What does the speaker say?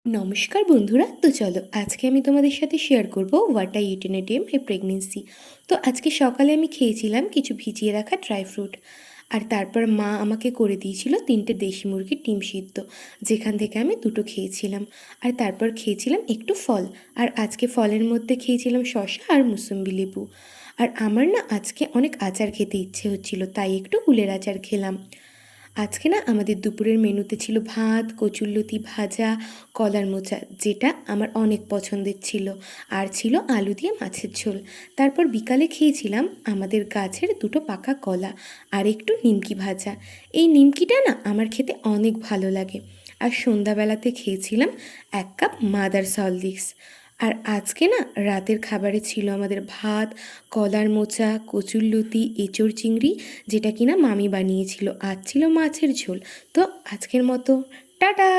নমস্কার বন্ধুরা। তো চলো আজকে আমি তোমাদের সাথে শেয়ার করব what I it in a day my pregnancy. তো আজকে সকালে আমি খেয়েছিলাম কিছু ভিজিয়ে রাখা ড্রাই ফ্রুট, আর তারপর মা আমাকে করে দিয়েছিল 3টে দেশি মুরগির ডিম সিদ্ধ, যেখান থেকে আমি 2টো খেয়েছিলাম। আর তারপর খেয়েছিলাম একটু ফল, আর আজকে ফলের মধ্যে খেয়েছিলাম শসা আর মুসম্বি লেবু। আর আমার না আজকে অনেক আচার খেতে ইচ্ছে হচ্ছিল, তাই একটু কুলের আচার খেলাম। আজকে না আমাদের দুপুরের মেনুতে ছিল ভাত, কচুরলতি ভাজা, কলার মোচা, যেটা আমার অনেক পছন্দের ছিল, আর ছিল আলু দিয়ে মাছের ঝোল। তারপর বিকালে খেয়েছিলাম আমাদের গাছের 2টো পাকা কলা আর একটু নিমকি ভাজা। এই নিমকিটা না আমার খেতে অনেক ভালো লাগে। আর সন্ধ্যাবেলাতে খেয়েছিলাম 1 কাপ মাদার সলদিক্স। আর আজকে না রাতের খাবারে ছিল আমাদের ভাত, কলার মোচা, কচুরলতি, এঁচোড় চিংড়ি, যেটা কিনা মামি বানিয়েছিল, আর ছিল মাছের ঝোল। তো আজকের মতো টাটা।